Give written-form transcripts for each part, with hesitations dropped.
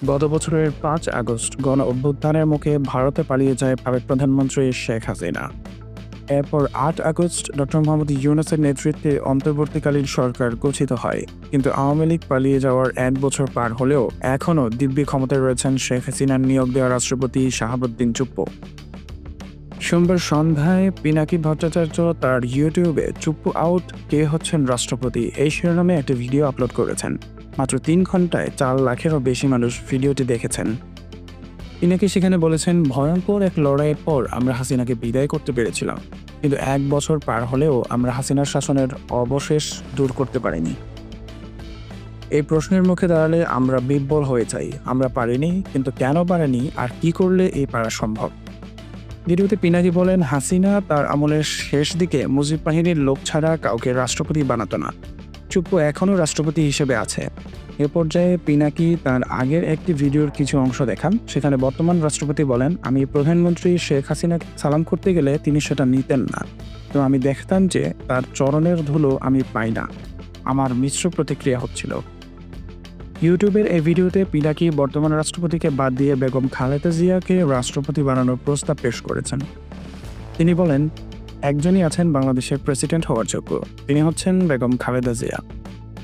গত বছরের ৫ আগস্ট গণ অভ্যুত্থানের মুখে ভারতে পালিয়ে যায় সাবেক প্রধানমন্ত্রী শেখ হাসিনা। এরপর ৮ আগস্ট ডক্টর মোহাম্মদ ইউনূসের নেতৃত্বে অন্তর্বর্তীকালীন সরকার গঠিত হয়। কিন্তু আওয়ামী লীগ পালিয়ে যাওয়ার ১ বছর পার হলেও এখনও দিব্যি ক্ষমতায় রয়েছেন শেখ হাসিনার নিয়োগ দেওয়া রাষ্ট্রপতি শাহাবুদ্দিন চুপ্পু। সোমবার সন্ধ্যায় পিনাকি ভট্টাচার্য তার ইউটিউবে চুপ্পু আউট, কে হচ্ছেন রাষ্ট্রপতি এই শিরোনামে একটি ভিডিও আপলোড করেছেন। মাত্র ৩ ঘন্টায় ৪ লাখেরও বেশি মানুষ ভিডিওটি দেখেছেন। পিনাকি সেখানে বলেছেন, ভয়ঙ্কর এক লড়াইয়ের পর আমরা হাসিনাকে বিদায় করতে পেরেছিলাম, কিন্তু ১ বছর পার হলেও আমরা হাসিনার শাসনের অবশেষ দূর করতে পারিনি। এই প্রশ্নের মুখে দাঁড়ালে আমরা বিহ্বল হয়ে যাই। আমরা পারিনি, কিন্তু কেন পারেনি আর কি করলে এই পারা সম্ভব? ভিডিওতে পিনাকি বলেন, হাসিনা তার আমলের শেষ দিকে মুজিব বাহিনীর লোক ছাড়া কাউকে রাষ্ট্রপতি বানাতো না। চুপ্পু এখনও রাষ্ট্রপতি হিসেবে আছে। এ পর্যায়ে পিনাকি তার আগের একটি ভিডিওর কিছু অংশ দেখান। সেখানে বর্তমান রাষ্ট্রপতি বলেন, আমি প্রধানমন্ত্রী শেখ হাসিনাকে সালাম করতে গেলে তিনি সেটা নিতেন না। তো আমি দেখতাম যে তার চরণের ধুলো আমি পাই না। আমার মিশ্র প্রতিক্রিয়া হচ্ছিল। ইউটিউবের এই ভিডিওতে পিনাকি বর্তমান রাষ্ট্রপতিকে বাদ দিয়ে বেগম খালেদা জিয়াকে রাষ্ট্রপতি বানানোর প্রস্তাব পেশ করেছেন। তিনি বলেন, একজনই আছেন বাংলাদেশের প্রেসিডেন্ট হওয়ার যোগ্য, তিনি হচ্ছেন বেগম খালেদা জিয়া।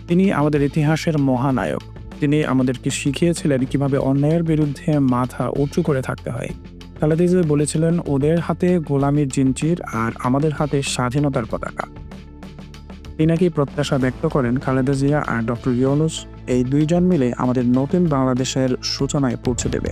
তিনি আমাদের ইতিহাসের মহানায়ক। তিনি আমাদেরকে শিখিয়েছিলেন কিভাবে অন্যায়ের বিরুদ্ধে মাথা উঁচু করে থাকতে হয়। খালেদা জিয়া বলেছিলেন, ওদের হাতে গোলামির জিঞ্জির আর আমাদের হাতে স্বাধীনতার পতাকা। পিনাকি প্রত্যাশা ব্যক্ত করেন, খালেদা জিয়া আর ডক্টর ইউনূস এই দুইজন মিলে আমাদের নতুন বাংলাদেশের সূচনায় পৌঁছে দেবে।